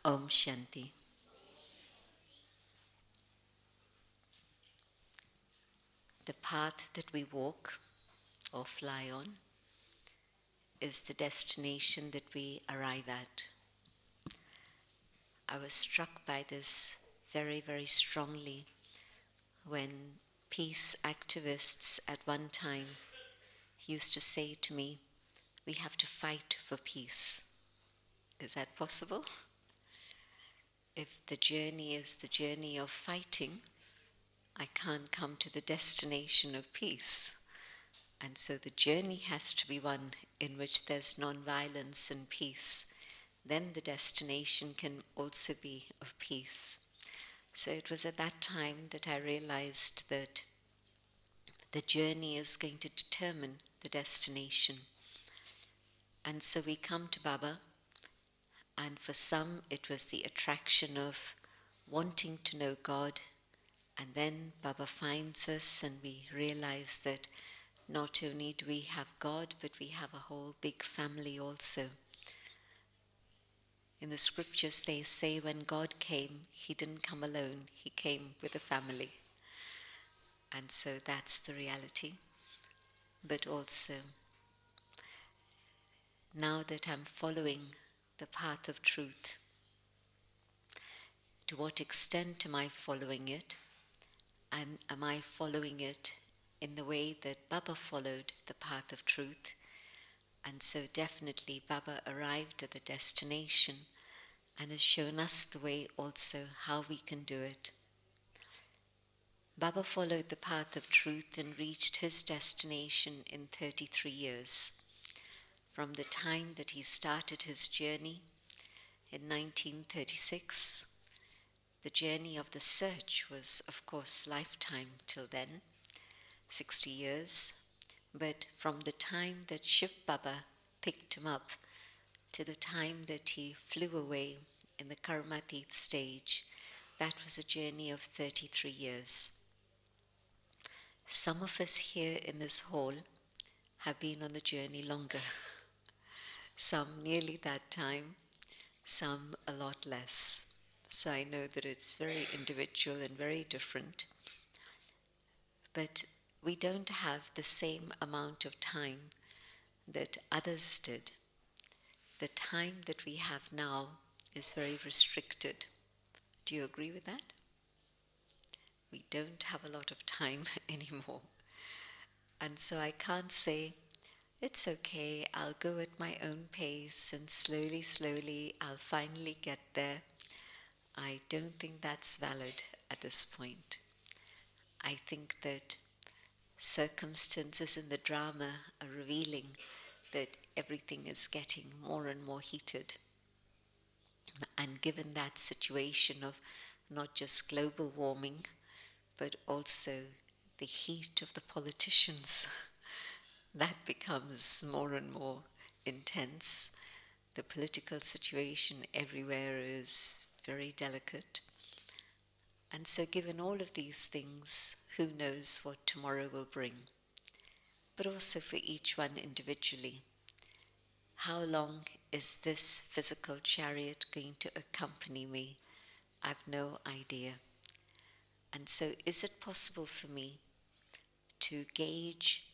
Om Shanti. The path that we walk or fly on is the destination that we arrive at. I was struck by this very, very strongly when peace activists at one time used to say to me, "We have to fight for peace." Is that possible? If the journey is the journey of fighting, I can't come to the destination of peace. And so the journey has to be one in which there's non-violence and peace. Then the destination can also be of peace. So it was at that time that I realized that the journey is going to determine the destination. And so we come to Baba, and for some it was the attraction of wanting to know God, and then Baba finds us and we realize that not only do we have God, but we have a whole big family also. In the scriptures they say when God came, he didn't come alone, he came with a family. And so that's the reality. But also, now that I'm following the path of truth, to what extent am I following it? And am I following it in the way that Baba followed the path of truth? And so definitely Baba arrived at the destination and has shown us the way also how we can do it. Baba followed the path of truth and reached his destination in 33 years. From the time that he started his journey in 1936, the journey of the search was, of course, lifetime till then, 60 years. But from the time that Shiv Baba picked him up to the time that he flew away in the Karmatit stage, that was a journey of 33 years. Some of us here in this hall have been on the journey longer. Some nearly that time, some a lot less. So I know that it's very individual and very different. But we don't have the same amount of time that others did. The time that we have now is very restricted. Do you agree with that? We don't have a lot of time anymore. And so I can't say, it's okay, I'll go at my own pace and slowly, slowly I'll finally get there. I don't think that's valid at this point. I think that circumstances in the drama are revealing that everything is getting more and more heated. And given that situation of not just global warming, but also the heat of the politicians, that becomes more and more intense. The political situation everywhere is very delicate. And so given all of these things, who knows what tomorrow will bring? But also for each one individually. How long is this physical chariot going to accompany me? I've no idea. And so is it possible for me to gauge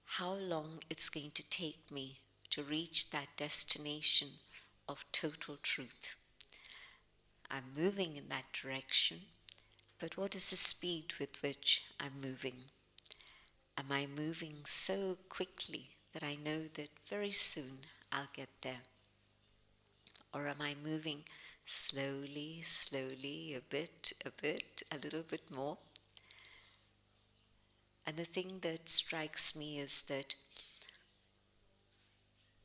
how long it's going to take me to reach that destination of total truth? I'm moving in that direction, but what is the speed with which I'm moving? Am I moving so quickly that I know that very soon I'll get there? Or am I moving slowly, slowly, a bit, a little bit more? And the thing that strikes me is that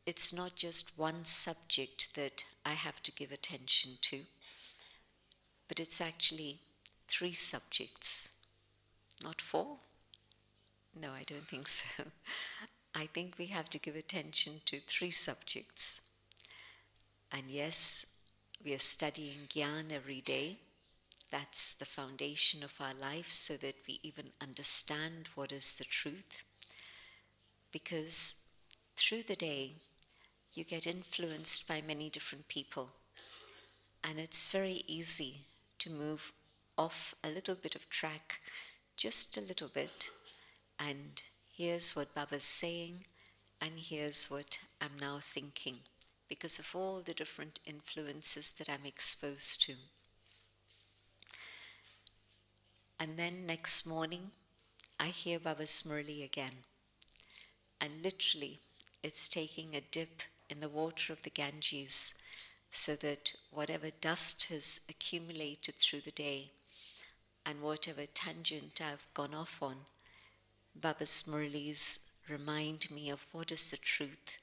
it's not just one subject that I have to give attention to, but it's actually 3 subjects, not 4. No, I don't think so. I think we have to give attention to 3 subjects. And yes, we are studying Gyan every day. That's the foundation of our life so that we even understand what is the truth. Because through the day, you get influenced by many different people. And it's very easy to move off a little bit of track, just a little bit, and here's what Baba's saying, and here's what I'm now thinking, because of all the different influences that I'm exposed to. And then next morning, I hear Baba's Murli again. And literally, it's taking a dip in the water of the Ganges so that whatever dust has accumulated through the day and whatever tangent I've gone off on, Baba's Murlis remind me of what is the truth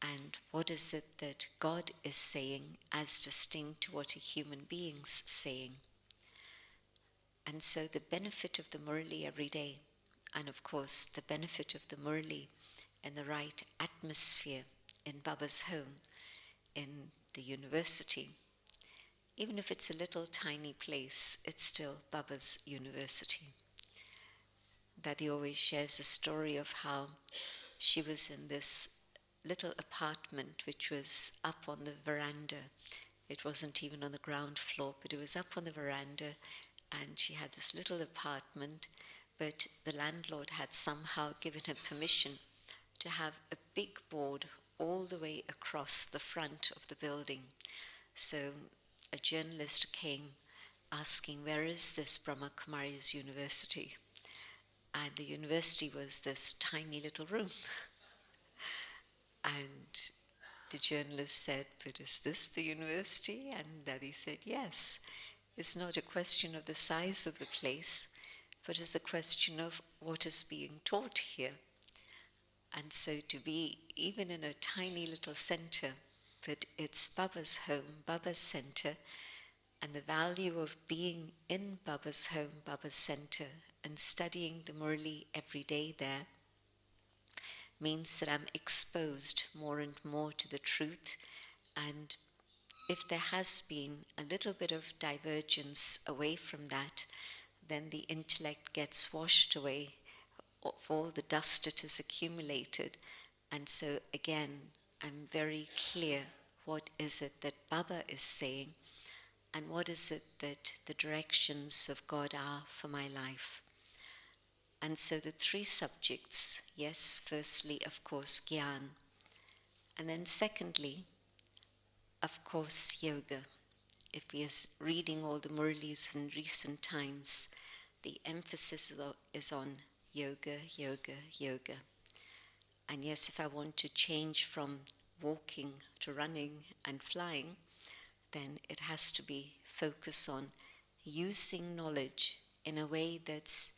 and what is it that God is saying as distinct to what a human being's saying. And so the benefit of the Murli every day, and of course the benefit of the Murli in the right atmosphere in Baba's home, in the university, even if it's a little tiny place, it's still Baba's university. Daddy always shares a story of how she was in this little apartment which was up on the veranda. It wasn't even on the ground floor, but it was up on the veranda, and she had this little apartment, but the landlord had somehow given her permission to have a big board all the way across the front of the building. So a journalist came asking, where is this Brahma Kumaris University? And the university was this tiny little room. And the journalist said, but is this the university? And Daddy said, yes. It's not a question of the size of the place, but it's a question of what is being taught here. And so to be even in a tiny little center, but it's Baba's home, Baba's center, and the value of being in Baba's home, Baba's center, and studying the Murli every day there means that I'm exposed more and more to the truth. And if there has been a little bit of divergence away from that, then the intellect gets washed away of all the dust it has accumulated. And so again, I'm very clear what is it that Baba is saying and what is it that the directions of God are for my life. And so the three subjects, yes, firstly, of course, Gyan. And then secondly, of course, yoga. If we are reading all the Murlis in recent times, the emphasis is on yoga, yoga, yoga. And yes, if I want to change from walking to running and flying, then it has to be focus on using knowledge in a way that's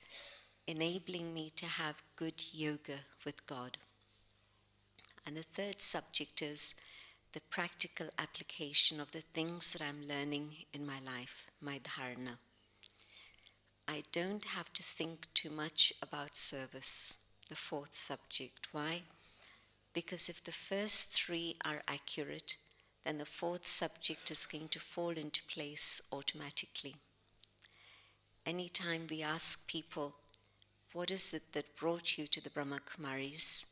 enabling me to have good yoga with God. And the third subject is the practical application of the things that I'm learning in my life, my dharana. I don't have to think too much about service, the fourth subject. Why? Because if the first three are accurate, then the fourth subject is going to fall into place automatically. Anytime we ask people, what is it that brought you to the Brahma Kumaris?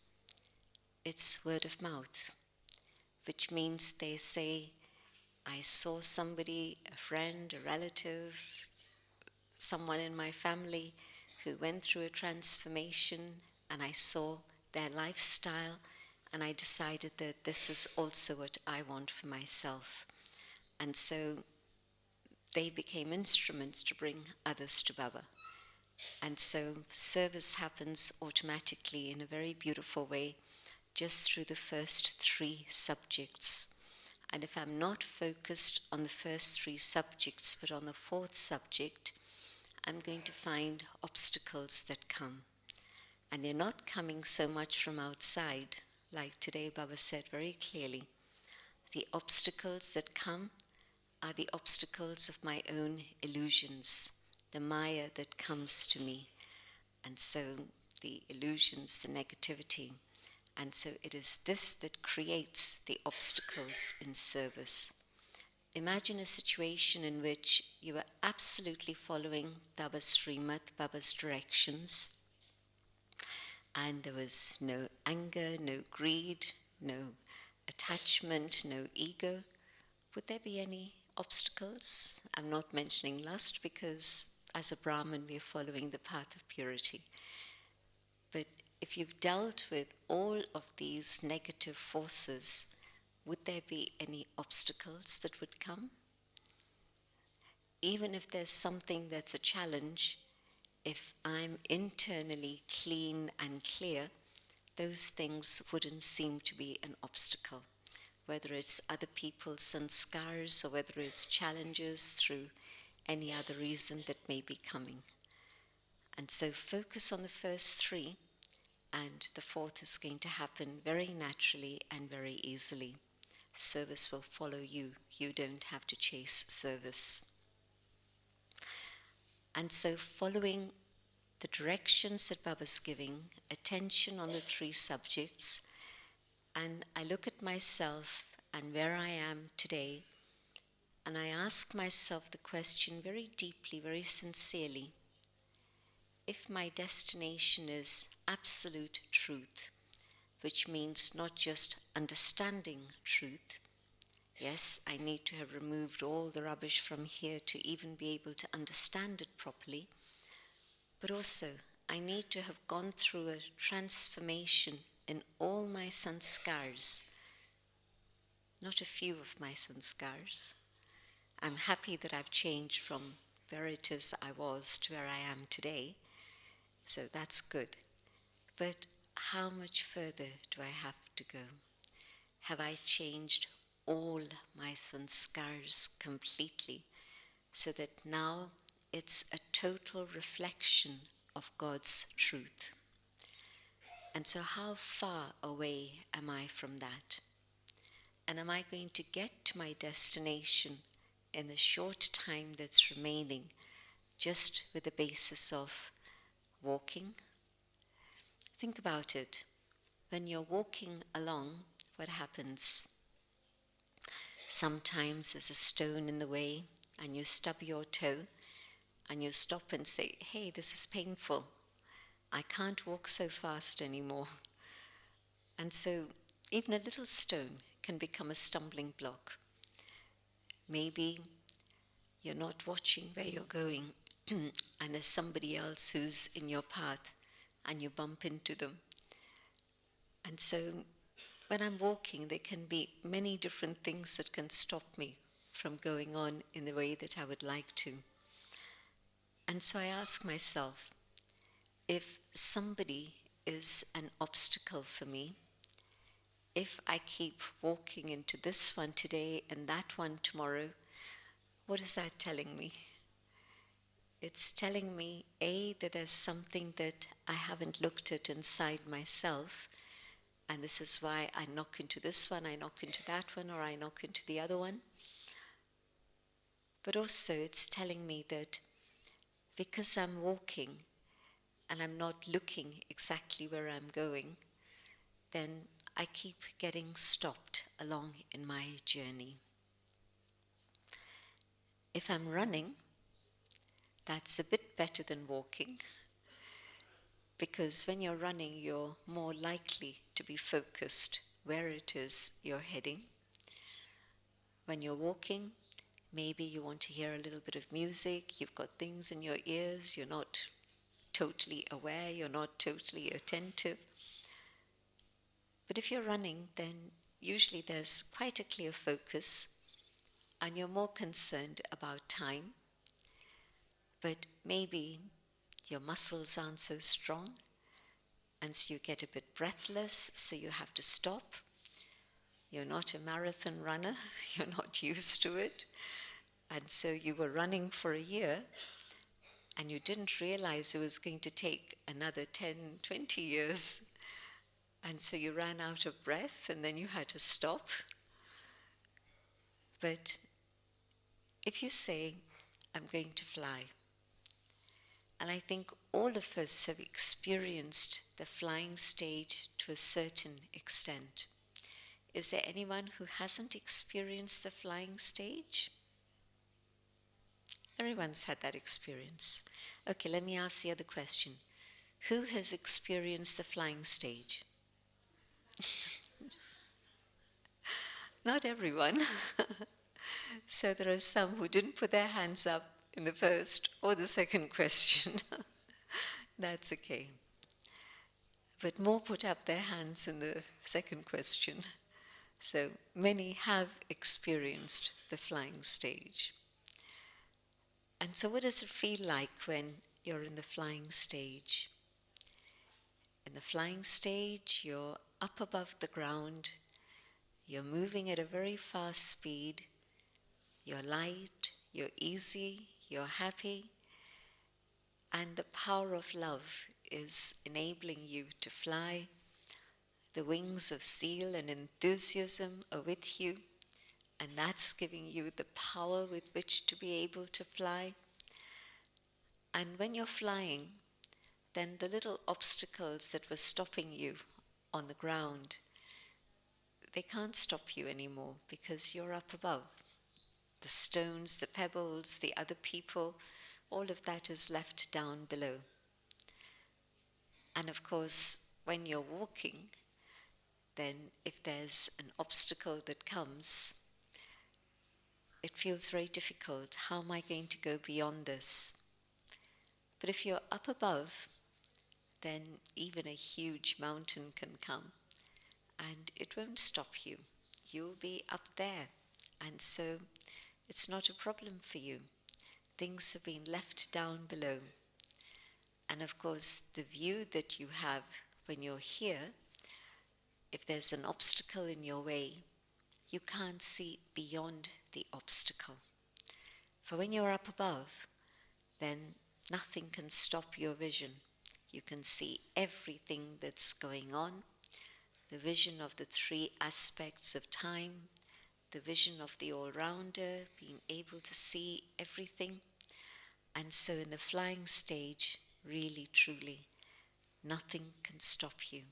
It's word of mouth, which means they say, I saw somebody, a friend, a relative, someone in my family who went through a transformation, and I saw their lifestyle, and I decided that this is also what I want for myself. And so they became instruments to bring others to Baba. And so service happens automatically in a very beautiful way, just through the first three subjects. And if I'm not focused on the first three subjects, but on the fourth subject, I'm going to find obstacles that come. And they're not coming so much from outside. Like today, Baba said very clearly, the obstacles that come are the obstacles of my own illusions, the Maya that comes to me. And so the illusions, the negativity. And so it is this that creates the obstacles in service. Imagine a situation in which you are absolutely following Baba's Srimad, Baba's directions, and there was no anger, no greed, no attachment, no ego. Would there be any obstacles. I'm not mentioning lust because as a Brahmin we are following the path of purity. But if you've dealt with all of these negative forces, would there be any obstacles that would come? Even if there's something that's a challenge, if I'm internally clean and clear, those things wouldn't seem to be an obstacle. Whether it's other people's sanskars or whether it's challenges through any other reason that may be coming. And so focus on the first three, and the fourth is going to happen very naturally and very easily. Service will follow you. You don't have to chase service. And so following the directions that Baba's giving, attention on the three subjects, and I look at myself and where I am today, and I ask myself the question very deeply, very sincerely, if my destination is absolute truth, which means not just understanding truth. Yes, I need to have removed all the rubbish from here to even be able to understand it properly, but also I need to have gone through a transformation in all my sanskars, not a few of my sanskars. I'm happy that I've changed from where it is I was to where I am today, so that's good. But how much further do I have to go? Have I changed all my sanskars completely so that now it's a total reflection of God's truth? And so how far away am I from that? And am I going to get to my destination in the short time that's remaining just with the basis of walking? Think about it. When you're walking along, what happens? Sometimes there's a stone in the way and you stub your toe and you stop and say, hey, this is painful. I can't walk so fast anymore. And so even a little stone can become a stumbling block. Maybe you're not watching where you're going and there's somebody else who's in your path and you bump into them. And so when I'm walking, there can be many different things that can stop me from going on in the way that I would like to. And so I ask myself, if somebody is an obstacle for me, if I keep walking into this one today and that one tomorrow, what is that telling me? It's telling me, A, that there's something that I haven't looked at inside myself, and this is why I knock into this one, I knock into that one, or I knock into the other one. But also it's telling me that because I'm walking and I'm not looking exactly where I'm going, then I keep getting stopped along in my journey. If I'm running, that's a bit better than walking, because when you're running, you're more likely to be focused where it is you're heading. When you're walking, maybe you want to hear a little bit of music, you've got things in your ears, you're not totally aware, you're not totally attentive. But if you're running, then usually there's quite a clear focus and you're more concerned about time. But maybe your muscles aren't so strong, and so you get a bit breathless, so you have to stop. You're not a marathon runner, you're not used to it, and so you were running for a year, and you didn't realize it was going to take another 10, 20 years, and so you ran out of breath, and then you had to stop. But if you say, I'm going to fly, and I think all of us have experienced the flying stage to a certain extent. Is there anyone who hasn't experienced the flying stage? Everyone's had that experience. Okay, let me ask the other question. Who has experienced the flying stage? Not everyone. So there are some who didn't put their hands up in the first or the second question. That's okay. But more put up their hands in the second question. So many have experienced the flying stage. And so what does it feel like when you're in the flying stage? In the flying stage, you're up above the ground, you're moving at a very fast speed, you're light, you're easy, you're happy, and the power of love is enabling you to fly. The wings of zeal and enthusiasm are with you, and that's giving you the power with which to be able to fly. And when you're flying, then the little obstacles that were stopping you on the ground, they can't stop you anymore because you're up above. The stones, the pebbles, the other people, all of that is left down below. And of course, when you're walking, then if there's an obstacle that comes, it feels very difficult. How am I going to go beyond this? But if you're up above, then even a huge mountain can come and it won't stop you. You'll be up there. And so it's not a problem for you. Things have been left down below. And of course, the view that you have when you're here, if there's an obstacle in your way, you can't see beyond the obstacle. For when you're up above, then nothing can stop your vision. You can see everything that's going on, the vision of the three aspects of time, the vision of the all-rounder, being able to see everything. And so in the flying stage, really, truly, nothing can stop you.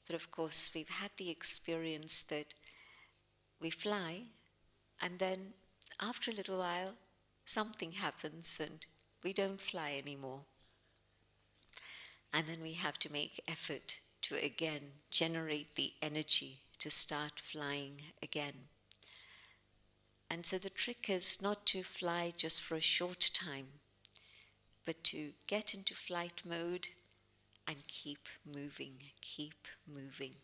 But of course, we've had the experience that we fly, and then after a little while, something happens and we don't fly anymore. And then we have to make effort to again generate the energy to start flying again. And so the trick is not to fly just for a short time, but to get into flight mode and keep moving, keep moving.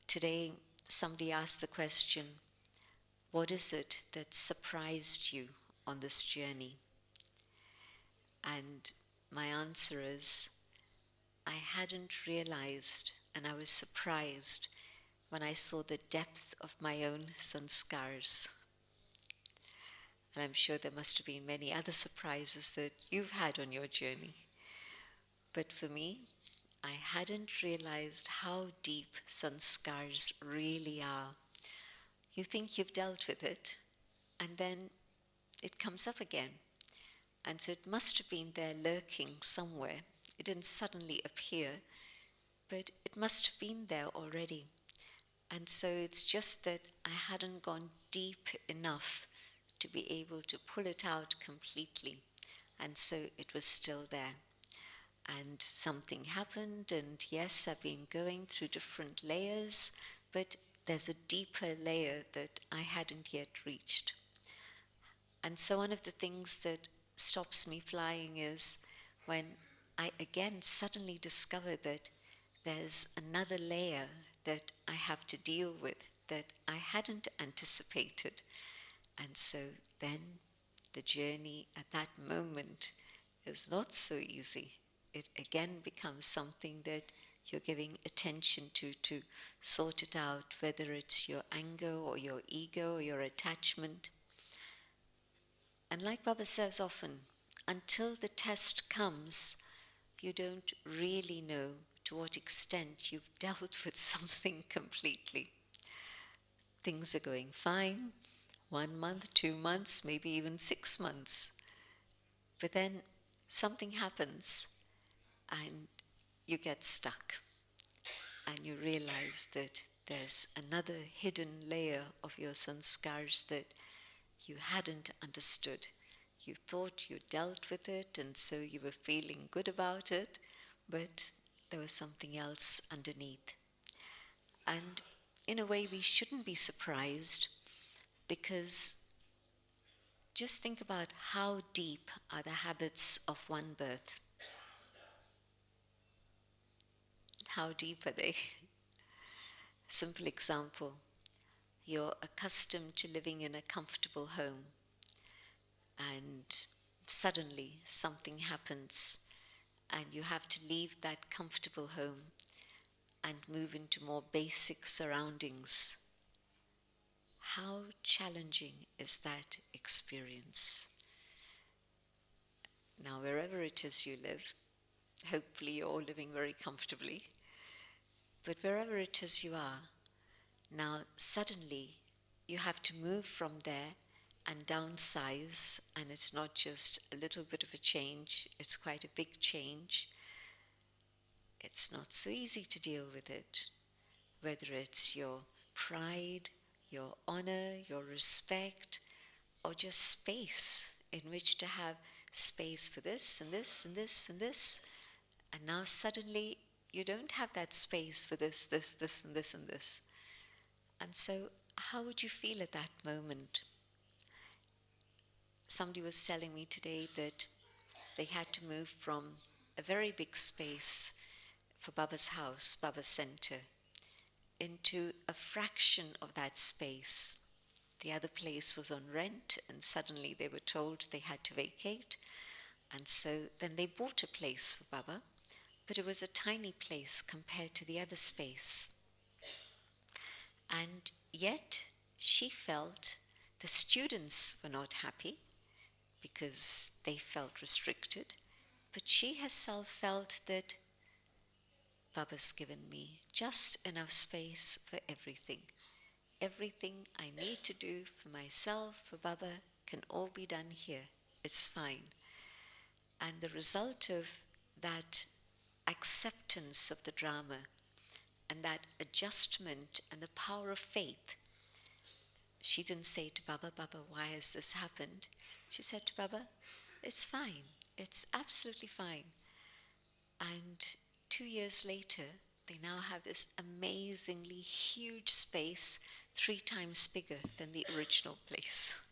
Today, somebody asked the question, what is it that surprised you on this journey? And my answer is, I hadn't realized, and I was surprised when I saw the depth of my own sanskars. And I'm sure there must have been many other surprises that you've had on your journey. But for me, I hadn't realized how deep sanskars really are. You think you've dealt with it, and then it comes up again. And so it must have been there lurking somewhere. It didn't suddenly appear, but it must have been there already. And so it's just that I hadn't gone deep enough to be able to pull it out completely. And so it was still there. And something happened, and yes, I've been going through different layers, but there's a deeper layer that I hadn't yet reached. And so one of the things that stops me flying is when I again suddenly discover that there's another layer that I have to deal with that I hadn't anticipated. And so then the journey at that moment is not so easy. It again becomes something that you're giving attention to sort it out, whether it's your anger or your ego or your attachment. And like Baba says often, until the test comes, you don't really know to what extent you've dealt with something completely. Things are going fine, 1 month, 2 months, maybe even 6 months. But then something happens and you get stuck and you realize that there's another hidden layer of your sanskars that you hadn't understood. You thought you dealt with it and so you were feeling good about it, but there was something else underneath. And in a way we shouldn't be surprised Because just think about how deep are the habits of one birth. How deep are they? Simple example. You're accustomed to living in a comfortable home, and suddenly something happens and you have to leave that comfortable home and move into more basic surroundings. How challenging is that experience? Now, wherever it is you live, hopefully you're all living very comfortably, but wherever it is you are, now suddenly you have to move from there and downsize, and it's not just a little bit of a change, it's quite a big change. It's not so easy to deal with it, whether it's your pride, your honor, your respect, or just space in which to have space for this and this and this and this. And now suddenly you don't have that space for this, this, and this, and this. And so, how would you feel at that moment? Somebody was telling me today that they had to move from a very big space for Baba's house, Baba's center, into a fraction of that space. The other place was on rent, and suddenly they were told they had to vacate. And so then they bought a place for Baba, but it was a tiny place compared to the other space. And yet she felt the students were not happy because they felt restricted, but she herself felt that Baba's given me just enough space for everything. Everything I need to do for myself, for Baba, can all be done here. It's fine. And the result of that acceptance of the drama and that adjustment and the power of faith, she didn't say to Baba, Baba, why has this happened? She said to Baba, it's fine. It's absolutely fine. And 2 years later, they now have this amazingly huge space, 3 times bigger than the original place.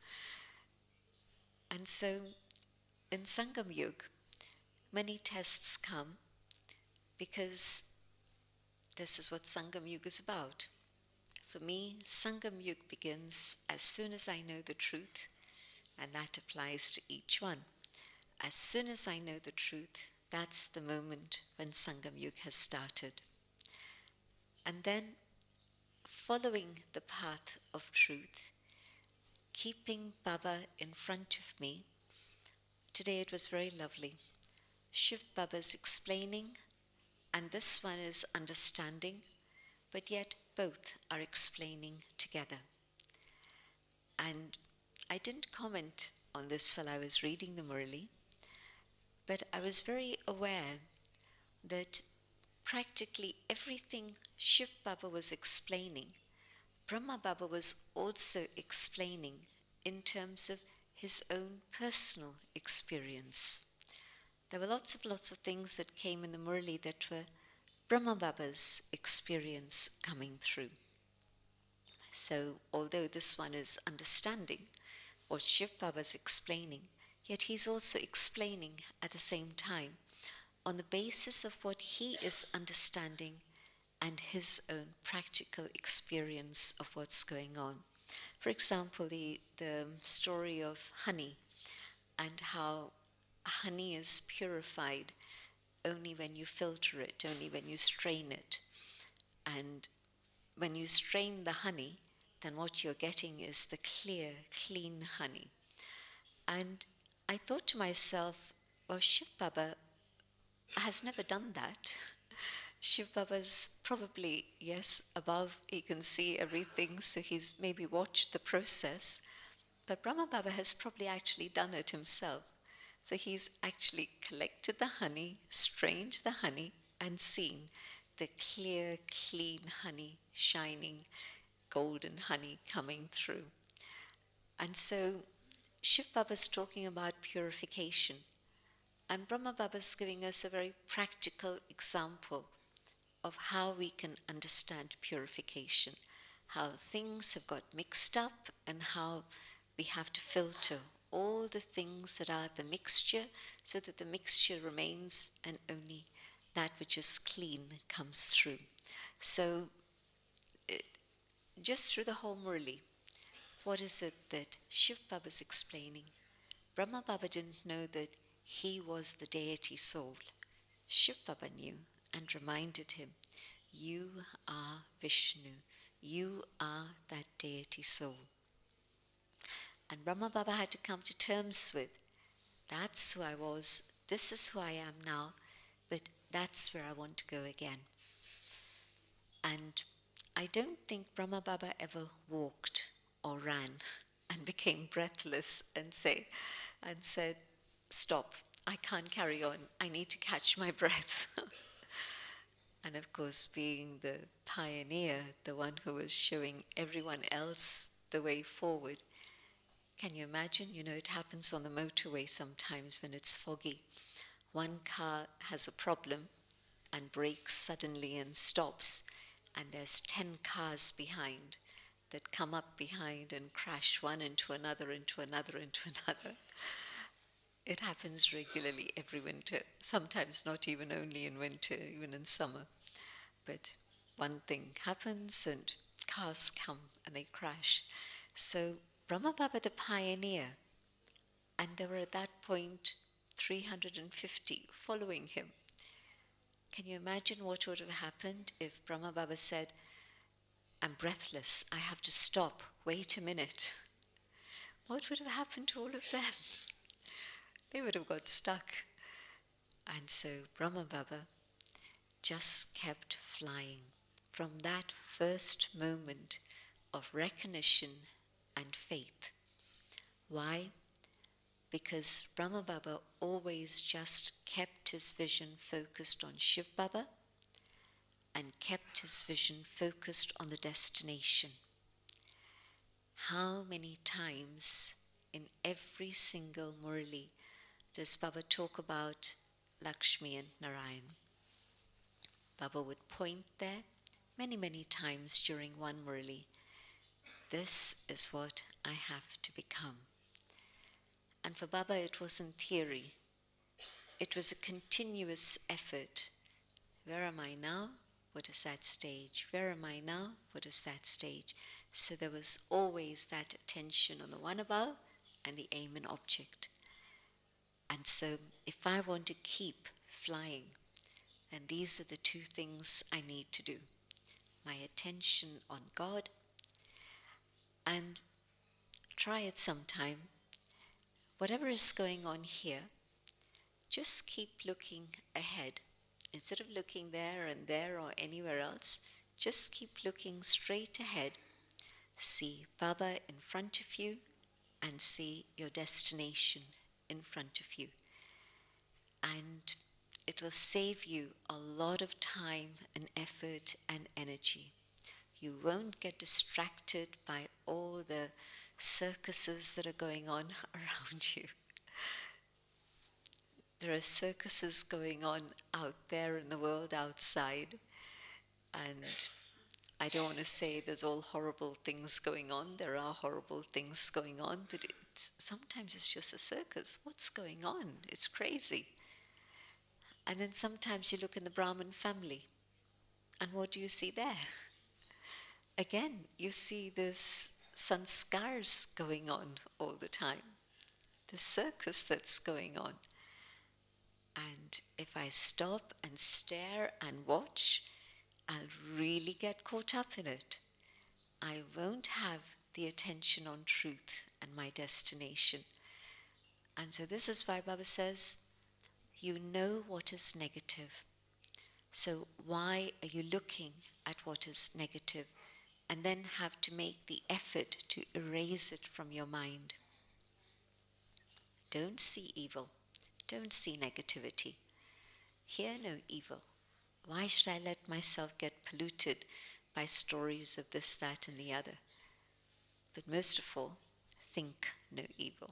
And so, in Sangam Yug, many tests come because this is what Sangam Yug is about. For me, Sangam Yug begins as soon as I know the truth, and that applies to each one. As soon as I know the truth, that's the moment when Sangam Yug has started. And then, following the path of truth, keeping Baba in front of me. Today it was very lovely. Shiv Baba's explaining, and this one is understanding, but yet both are explaining together. And I didn't comment on this while I was reading the Murli, but I was very aware that practically everything Shiv Baba was explaining, Brahma Baba was also explaining in terms of his own personal experience. There were lots of things that came in the Murli that were Brahma Baba's experience coming through. So, although this one is understanding what Shiv Baba's explaining, yet he's also explaining at the same time on the basis of what he is understanding and his own practical experience of what's going on. For example, the story of honey and how honey is purified only when you filter it, only when you strain it. And when you strain the honey, then what you're getting is the clear, clean honey. And I thought to myself, well, Shiv Baba has never done that. Shiv Baba's probably, yes, above, he can see everything, so he's maybe watched the process. But Brahma Baba has probably actually done it himself. So he's actually collected the honey, strained the honey, and seen the clear, clean honey, shining, golden honey coming through. And so Shiv Baba's talking about purification, and Brahma Baba's giving us a very practical example of how we can understand purification, how things have got mixed up and how we have to filter all the things that are the mixture so that the mixture remains and only that which is clean comes through. So, just through the whole Murli, what is it that Shiv Baba is explaining? Brahma Baba didn't know that he was the deity soul. Shiv Baba knew and reminded him, you are Vishnu, you are that deity soul. And Brahma Baba had to come to terms with, that's who I was, this is who I am now, but that's where I want to go again. And I don't think Brahma Baba ever walked or ran and became breathless and said, stop, I can't carry on, I need to catch my breath. And of course, being the pioneer, the one who was showing everyone else the way forward, can you imagine? It happens on the motorway sometimes when it's foggy. One car has a problem and brakes suddenly and stops, and there's 10 cars behind that come up behind and crash one into another, into another, into another. It happens regularly every winter, sometimes not even only in winter, even in summer. But one thing happens and cars come and they crash. So Brahma Baba the pioneer, and there were at that point 350 following him. Can you imagine what would have happened if Brahma Baba said, I'm breathless, I have to stop, wait a minute? What would have happened to all of them? They would have got stuck. And so Brahma Baba just kept flying from that first moment of recognition and faith. Why? Because Brahma Baba always just kept his vision focused on Shiv Baba and kept his vision focused on the destination. How many times in every single Murli does Baba talk about Lakshmi and Narayan? Baba would point there many, many times during one Murli. This is what I have to become. And for Baba it wasn't theory. It was a continuous effort. Where am I now? What is that stage? Where am I now? What is that stage? So there was always that attention on the one above and the aim and object. And so if I want to keep flying, then these are the two things I need to do. My attention on God, and try it sometime. Whatever is going on here, just keep looking ahead. Instead of looking there or anywhere else, just keep looking straight ahead. See Baba in front of you and see your destination in front of you. And it will save you a lot of time and effort and energy. You won't get distracted by all the circuses that are going on around you. There are circuses going on out there in the world outside, and I don't want to say there's all horrible things going on. There are horrible things going on, but sometimes it's just a circus. What's going on? It's crazy. And then sometimes you look in the Brahmin family, and what do you see there? Again, you see this sanskars going on all the time, the circus that's going on. And if I stop and stare and watch, I'll really get caught up in it. I won't have the attention on truth and my destination. And so this is why Baba says, you know what is negative. So why are you looking at what is negative and then have to make the effort to erase it from your mind? Don't see evil. Don't see negativity. Hear no evil. Why should I let myself get polluted by stories of this, that, and the other? But most of all, think no evil.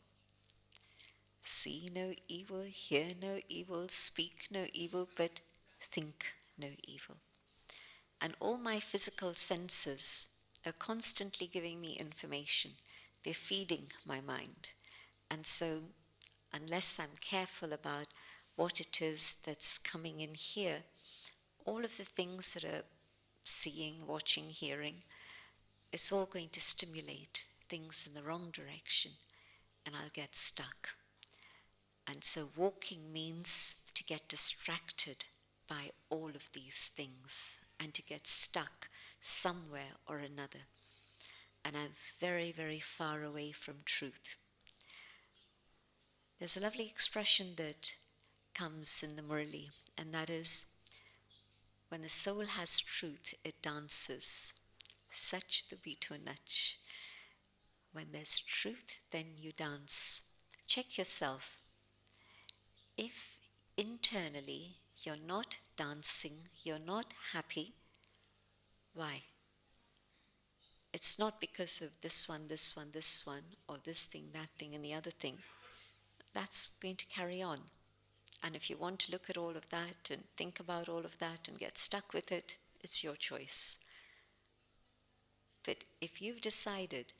See no evil, hear no evil, speak no evil, but think no evil. And all my physical senses are constantly giving me information. They're feeding my mind. And so, unless I'm careful about what it is that's coming in here, all of the things that are seeing, watching, hearing, it's all going to stimulate things in the wrong direction, and I'll get stuck. And so walking means to get distracted by all of these things and to get stuck somewhere or another. And I'm very, very far away from truth. There's a lovely expression that comes in the Murli, and that is, when the soul has truth, it dances. Such the Vito Nach. When there's truth, then you dance. Check yourself. If internally you're not dancing, you're not happy, why? It's not because of this one, this one, this one, or this thing, that thing, and the other thing. That's going to carry on. And if you want to look at all of that and think about all of that and get stuck with it, it's your choice. But if you've decided,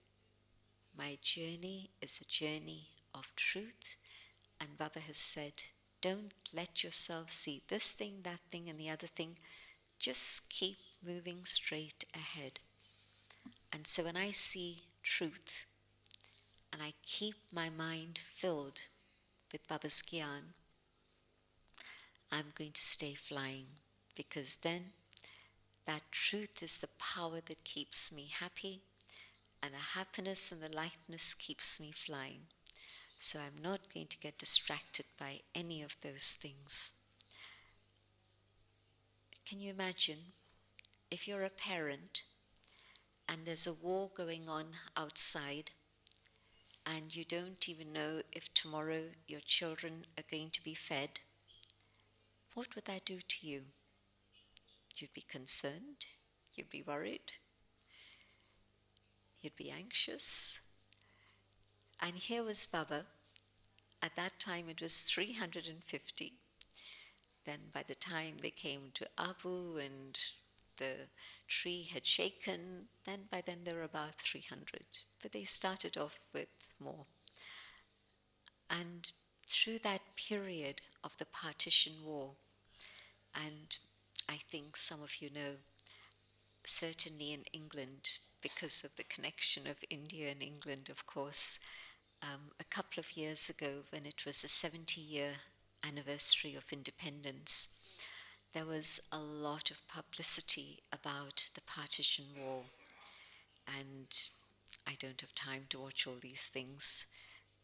my journey is a journey of truth, and Baba has said, don't let yourself see this thing, that thing, and the other thing. Just keep moving straight ahead. And so when I see truth, and I keep my mind filled with Baba's Gyan, I'm going to stay flying, because then that truth is the power that keeps me happy, and the happiness and the lightness keeps me flying. So I'm not going to get distracted by any of those things. Can you imagine if you're a parent and there's a war going on outside and you don't even know if tomorrow your children are going to be fed? What would that do to you? You'd be concerned, you'd be worried, you'd be anxious. And here was Baba. At that time it was 350. Then by the time they came to Abu and the tree had shaken, then by then there were about 300. But they started off with more. And through that period of the partition war, and I think some of you know, certainly in England, because of the connection of India and England, of course, a couple of years ago, when it was the 70-year anniversary of independence, there was a lot of publicity about the partition war. And I don't have time to watch all these things,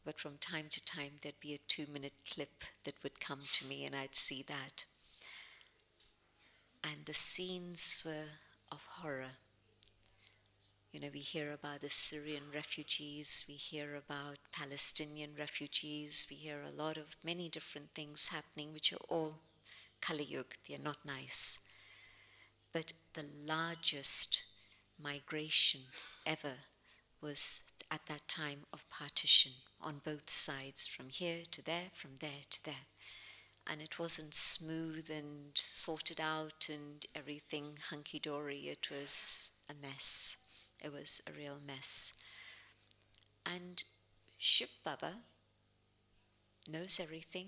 but from time to time there'd be a 2-minute clip that would come to me and I'd see that. And the scenes were of horror. You know, we hear about the Syrian refugees, we hear about Palestinian refugees, we hear a lot of many different things happening which are all Kali Yuga, they're not nice. But the largest migration ever was at that time of partition on both sides, from here to there, from there to there. And it wasn't smooth and sorted out and everything hunky-dory. It was a mess. It was a real mess. And Shiv Baba knows everything.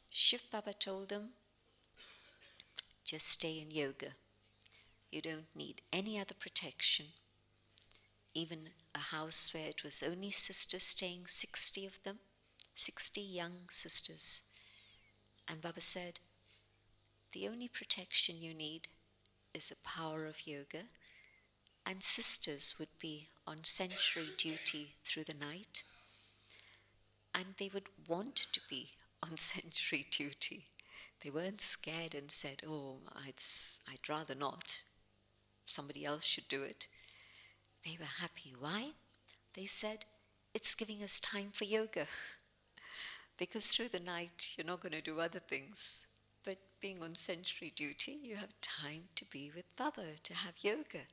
Shiv Baba told them, just stay in yoga. You don't need any other protection. Even a house where it was only sisters staying, 60 of them, 60 young sisters. And Baba said, the only protection you need is the power of yoga, and sisters would be on sentry duty through the night, and they would want to be on sentry duty. They weren't scared and said, oh, I'd rather not. Somebody else should do it. They were happy. Why? They said, it's giving us time for yoga. Because through the night, you're not going to do other things. But being on sentry duty, you have time to be with Baba, to have yoga.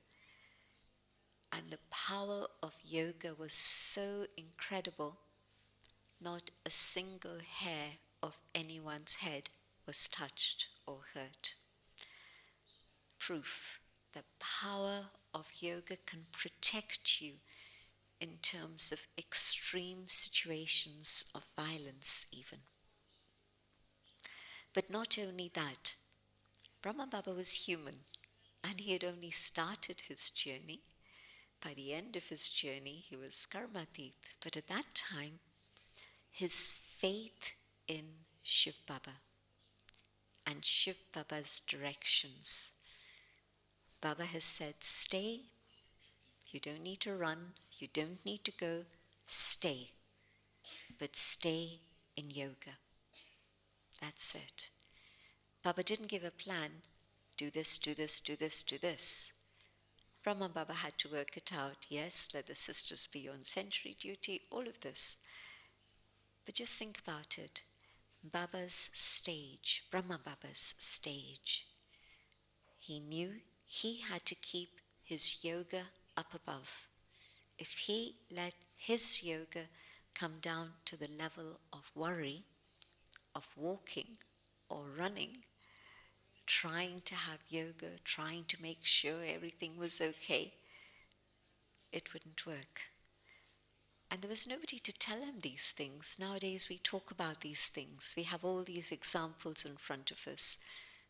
And the power of yoga was so incredible, not a single hair of anyone's head was touched or hurt. Proof the power of yoga can protect you in terms of extreme situations of violence even. But not only that, Brahma Baba was human and he had only started his journey. By the end of his journey, he was karmatit. But at that time, his faith in Shiv Baba and Shiv Baba's directions. Baba has said, stay. You don't need to run. You don't need to go. Stay. But stay in yoga. That's it. Baba didn't give a plan. Do this, do this, do this, do this. Brahma Baba had to work it out. Yes, let the sisters be on sentry duty, all of this. But just think about it. Baba's stage, Brahma Baba's stage. He knew he had to keep his yoga up above. If he let his yoga come down to the level of worry, of walking or running, trying to have yoga, trying to make sure everything was okay, it wouldn't work. And there was nobody to tell him these things. Nowadays we talk about these things. We have all these examples in front of us.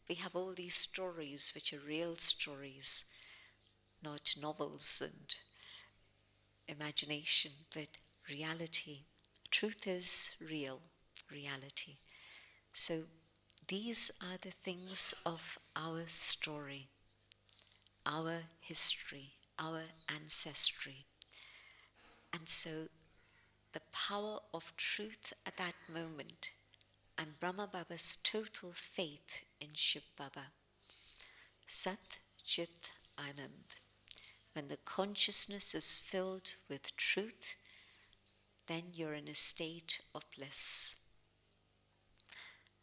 We have all these stories which are real stories, not novels and imagination, but reality. Truth is real, reality. So these are the things of our story, our history, our ancestry. And so the power of truth at that moment and Brahma Baba's total faith in Shiv Baba, Sat Chit Anand. When the consciousness is filled with truth, then you're in a state of bliss.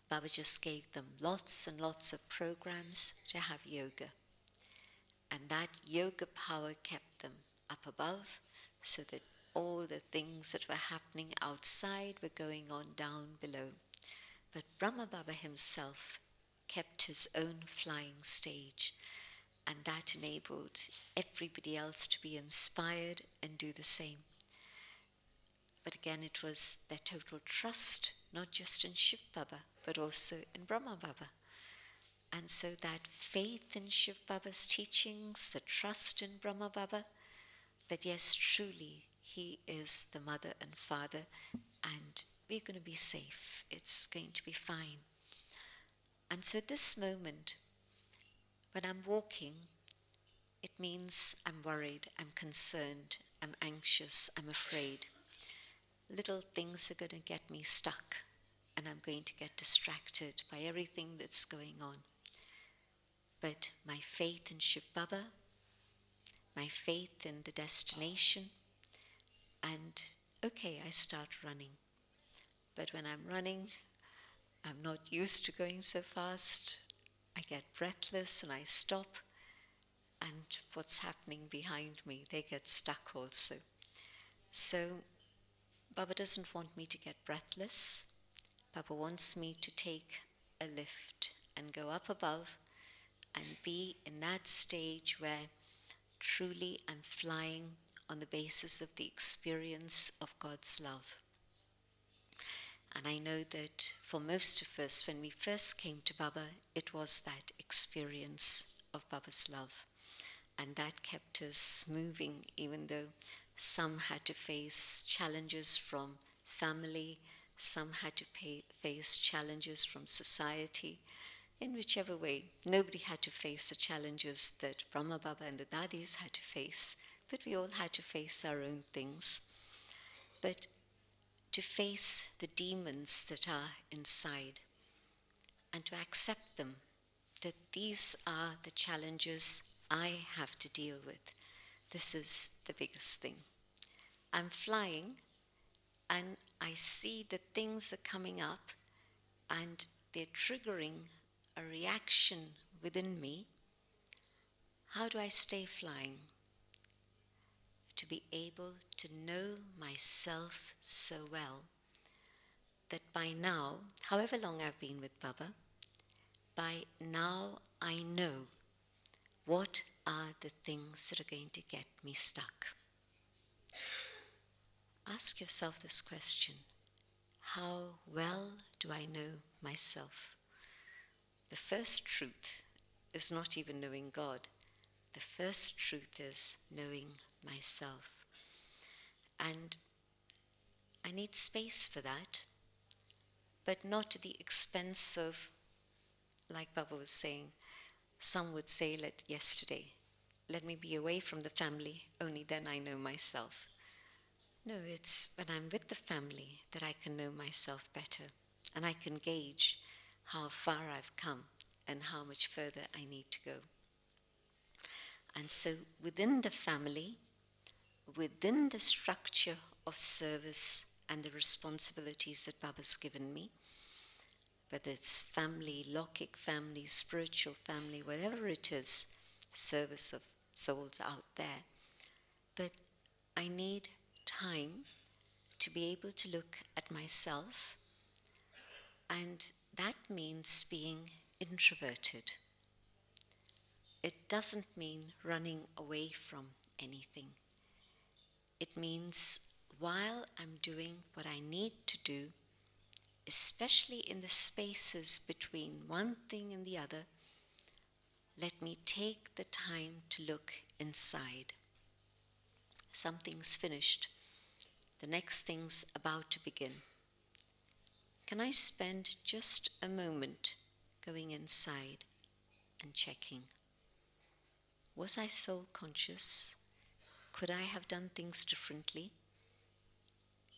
Baba just gave them lots and lots of programs to have yoga. And that yoga power kept them up above so that all the things that were happening outside were going on down below. But Brahma Baba himself kept his own flying stage, and that enabled everybody else to be inspired and do the same. But again, it was their total trust, not just in Shiv Baba, but also in Brahma Baba. And so that faith in Shiv Baba's teachings, the trust in Brahma Baba, that yes, truly, he is the mother and father, and we're going to be safe. It's going to be fine. And so this moment, when I'm walking, it means I'm worried, I'm concerned, I'm anxious, I'm afraid. Little things are going to get me stuck, and I'm going to get distracted by everything that's going on. But my faith in Shiv Baba, my faith in the destination, and okay, I start running. But when I'm running, I'm not used to going so fast. I get breathless and I stop. And what's happening behind me, they get stuck also. So Baba doesn't want me to get breathless. Baba wants me to take a lift and go up above and be in that stage where truly I'm flying on the basis of the experience of God's love. And I know that for most of us, when we first came to Baba, it was that experience of Baba's love. And that kept us moving, even though some had to face challenges from family, some had to face challenges from society. In whichever way, nobody had to face the challenges that Brahma Baba and the Dadis had to face, but we all had to face our own things. But to face the demons that are inside and to accept them, that these are the challenges I have to deal with. This is the biggest thing. I'm flying and I see that things are coming up and they're triggering a reaction within me. How do I stay flying? To be able to know myself so well that by now, however long I've been with Baba, by now I know what are the things that are going to get me stuck? Ask yourself this question. How well do I know myself? The first truth is not even knowing God. The first truth is knowing myself. And I need space for that, but not at the expense of, like Baba was saying, some would say, let me be away from the family, only then I know myself. No, it's when I'm with the family that I can know myself better, and I can gauge how far I've come and how much further I need to go. And so within the family, within the structure of service and the responsibilities that Baba's given me, whether it's family, Lokik family, spiritual family, whatever it is, service of souls out there. But I need time to be able to look at myself, and that means being introverted. It doesn't mean running away from anything. It means while I'm doing what I need to do, especially in the spaces between one thing and the other, let me take the time to look inside. Something's finished. The next thing's about to begin. Can I spend just a moment going inside and checking? Was I soul conscious? Could I have done things differently?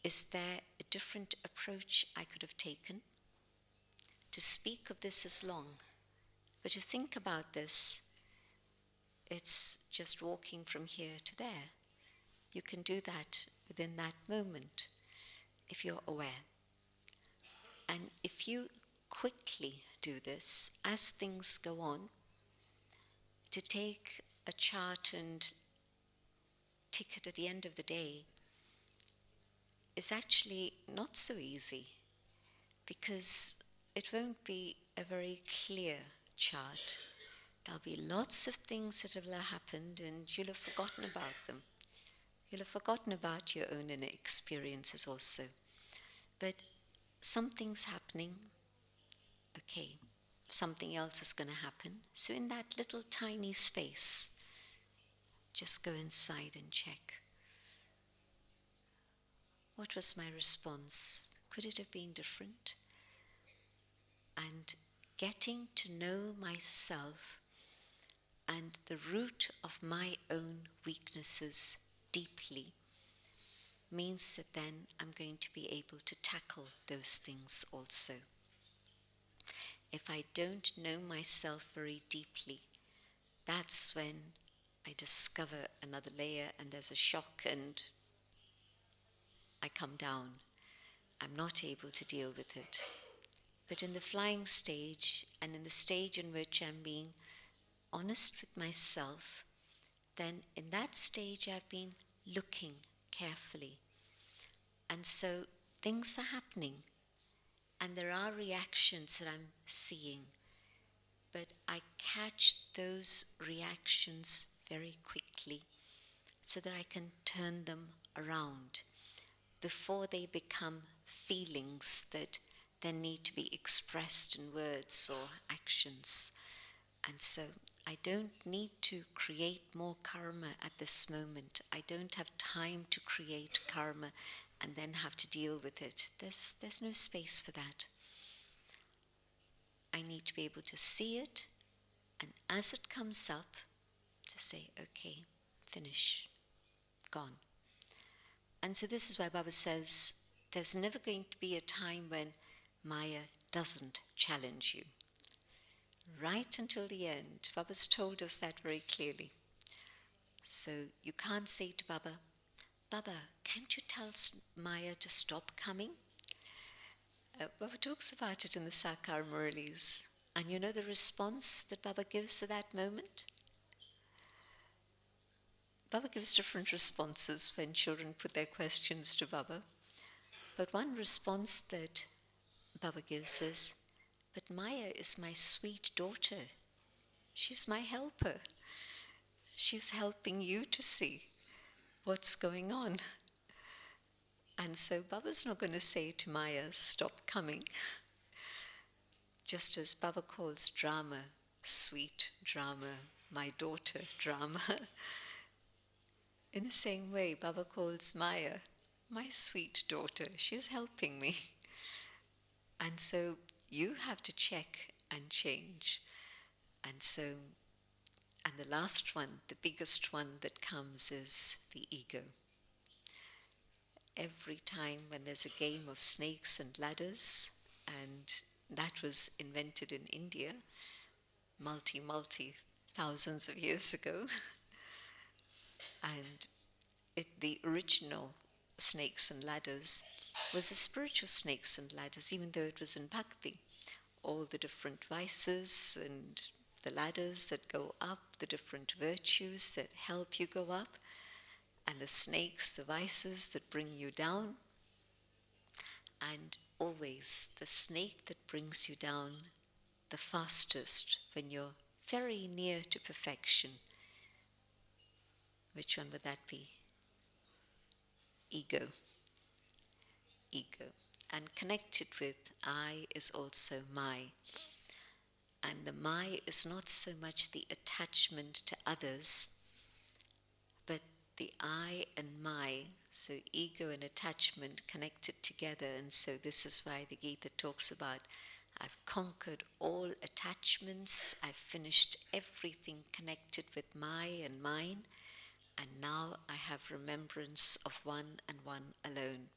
Is there a different approach I could have taken? To speak of this is long, but to think about this, it's just walking from here to there. You can do that within that moment if you're aware. And if you quickly do this, as things go on, to take a chart and tick it at the end of the day is actually not so easy, because it won't be a very clear chart. There'll be lots of things that will have happened and you'll have forgotten about them. You'll have forgotten about your own inner experiences also. But something's happening. Okay, something else is going to happen. So in that little tiny space, just go inside and check. What was my response? Could it have been different? And getting to know myself and the root of my own weaknesses deeply means that then I'm going to be able to tackle those things also. If I don't know myself very deeply, that's when I discover another layer and there's a shock and I come down. I'm not able to deal with it. But in the flying stage and in the stage in which I'm being honest with myself, then in that stage I've been looking carefully. And so things are happening and there are reactions that I'm seeing, but I catch those reactions very quickly so that I can turn them around before they become feelings that then need to be expressed in words or actions. And so I don't need to create more karma at this moment. I don't have time to create karma and then have to deal with it. There's no space for that. I need to be able to see it, and as it comes up, to say, okay, finish, gone. And so this is why Baba says, there's never going to be a time when Maya doesn't challenge you. Right until the end. Baba's told us that very clearly. So you can't say to Baba, Baba, can't you tell Maya to stop coming? Baba talks about it in the Sakar Murlis. And you know the response that Baba gives to that moment? Baba gives different responses when children put their questions to Baba. But one response that Baba gives is, but Maya is my sweet daughter. She's my helper. She's helping you to see what's going on. And so Baba's not going to say to Maya, stop coming. Just as Baba calls drama, sweet drama, my daughter drama, in the same way Baba calls Maya, my sweet daughter, she's helping me. And so you have to check and change. And the last one, the biggest one that comes is the ego. Every time when there's a game of snakes and ladders, and that was invented in India, multi thousands of years ago, and the original snakes and ladders was a spiritual snakes and ladders, even though it was in bhakti. All the different vices and the ladders that go up, the different virtues that help you go up, and the snakes, the vices that bring you down. And always the snake that brings you down the fastest when you're very near to perfection. Which one would that be? Ego. Ego. And connected with I is also my. And the my is not so much the attachment to others, but the I and my, so ego and attachment connected together. And so this is why the Gita talks about, I've conquered all attachments, I've finished everything connected with my and mine, and now I have remembrance of one and one alone.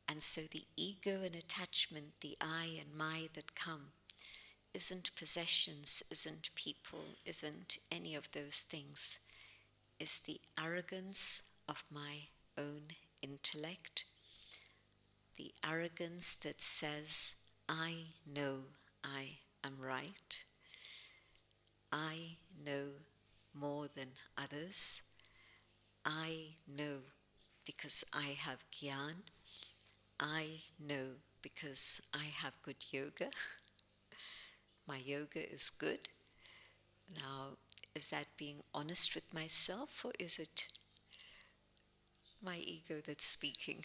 And so the ego and attachment, the I and my that come, isn't possessions, isn't people, isn't any of those things. Is the arrogance of my own intellect, the arrogance that says, I know I am right, I know more than others, I know because I have gyan, I know because I have good yoga, my yoga is good. Now, is that being honest with myself, or is it my ego that's speaking?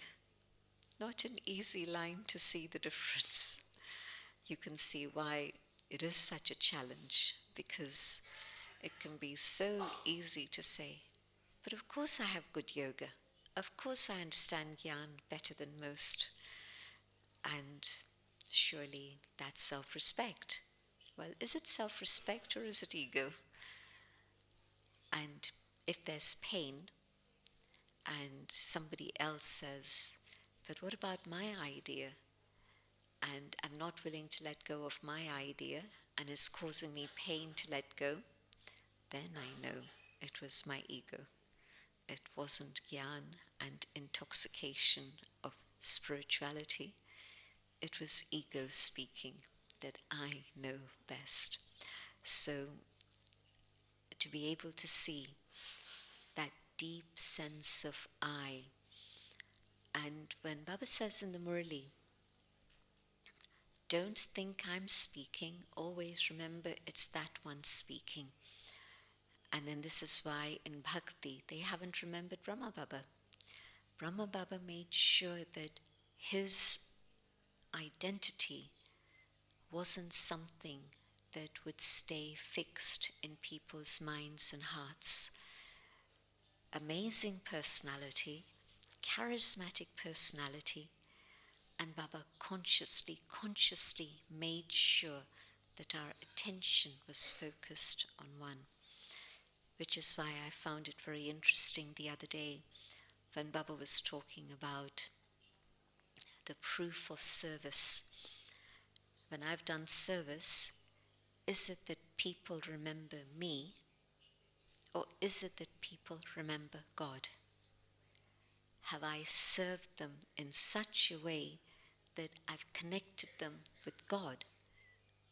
Not an easy line to see the difference. You can see why it is such a challenge, because it can be so easy to say, but of course I have good yoga. Of course I understand Gyan better than most. And surely that's self-respect. Well, is it self-respect or is it ego? And if there's pain and somebody else says, but what about my idea? And I'm not willing to let go of my idea and it's causing me pain to let go, then I know it was my ego. It wasn't Gyan and intoxication of spirituality. It was ego speaking that I know best. So to be able to see that deep sense of I. And when Baba says in the Murli, don't think I'm speaking, always remember it's that one speaking. And then this is why in Bhakti they haven't remembered Brahma Baba. Brahma Baba made sure that his identity wasn't something that would stay fixed in people's minds and hearts. Amazing personality, charismatic personality, and Baba consciously made sure that our attention was focused on one. Which is why I found it very interesting the other day when Baba was talking about the proof of service. When I've done service, is it that people remember me, or is it that people remember God? Have I served them in such a way that I've connected them with God,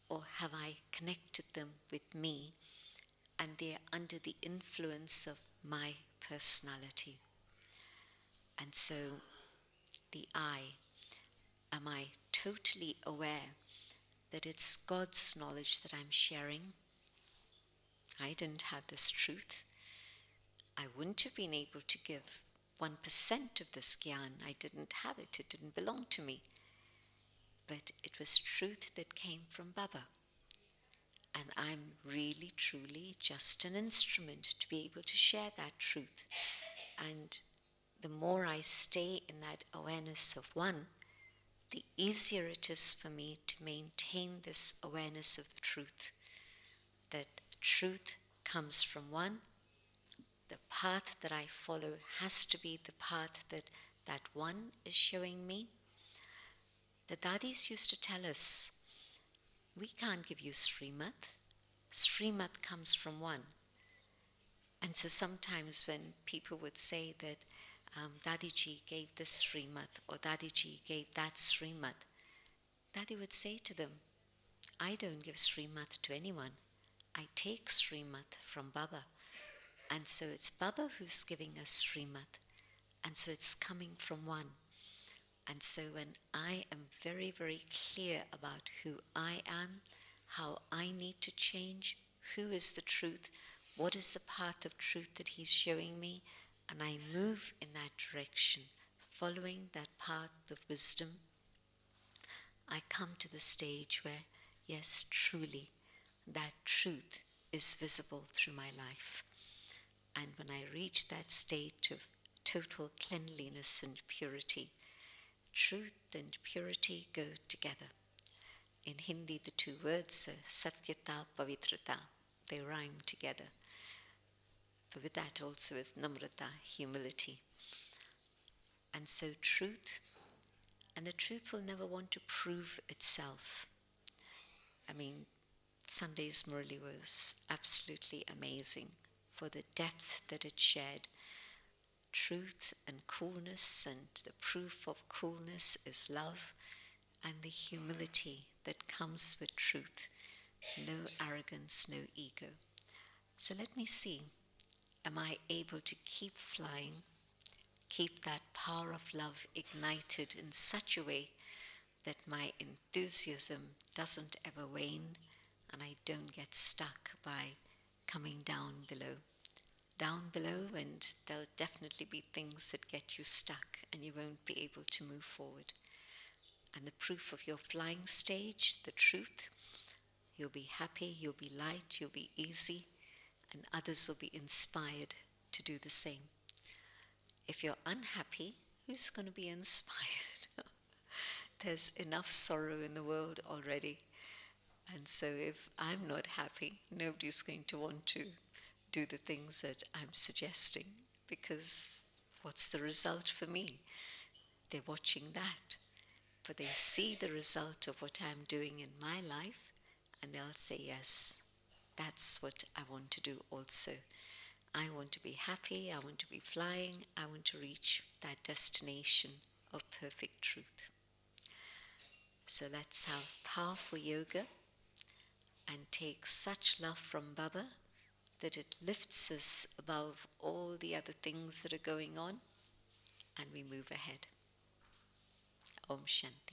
or have I connected them with me and they're under the influence of my personality? And so the I, am I totally aware that it's God's knowledge that I'm sharing? I didn't have this truth. I wouldn't have been able to give 1% of this gyan. I didn't have it, it didn't belong to me. But it was truth that came from Baba. And I'm really, truly just an instrument to be able to share that truth. And the more I stay in that awareness of one, the easier it is for me to maintain this awareness of the truth. That truth comes from one. The path that I follow has to be the path that that one is showing me. The Dadis used to tell us, we can't give you Srimad. Srimad comes from one. And so sometimes when people would say that Dadiji gave this Srimad or Dadiji gave that Srimad, Daddy would say to them, I don't give Srimad to anyone. I take Srimad from Baba. And so it's Baba who's giving us Srimad. And so it's coming from one. And so when I am very, very clear about who I am, how I need to change, who is the truth, what is the path of truth that he's showing me, and I move in that direction, following that path of wisdom, I come to the stage where, yes, truly, that truth is visible through my life. And when I reach that state of total cleanliness and purity, truth and purity go together. In Hindi, the two words are Satyata, Pavitrata. They rhyme together. But with that also is Namrata, humility. And so truth, and the truth will never want to prove itself. I mean, Sunday's Murli was absolutely amazing for the depth that it shared. Truth and coolness, and the proof of coolness is love, and the humility that comes with truth. No arrogance, no ego. So let me see, am I able to keep flying, keep that power of love ignited in such a way that my enthusiasm doesn't ever wane and I don't get stuck by coming down below. Down below, and there'll definitely be things that get you stuck and you won't be able to move forward. And the proof of your flying stage, the truth, you'll be happy, you'll be light, you'll be easy, and others will be inspired to do the same. If you're unhappy, who's going to be inspired? There's enough sorrow in the world already. And so if I'm not happy, nobody's going to want to do the things that I'm suggesting, because what's the result for me? They're watching that. But they see the result of what I'm doing in my life, and they'll say, yes, that's what I want to do also. I want to be happy, I want to be flying, I want to reach that destination of perfect truth. So let's have powerful yoga and take such love from Baba that it lifts us above all the other things that are going on, and we move ahead. Om Shanti.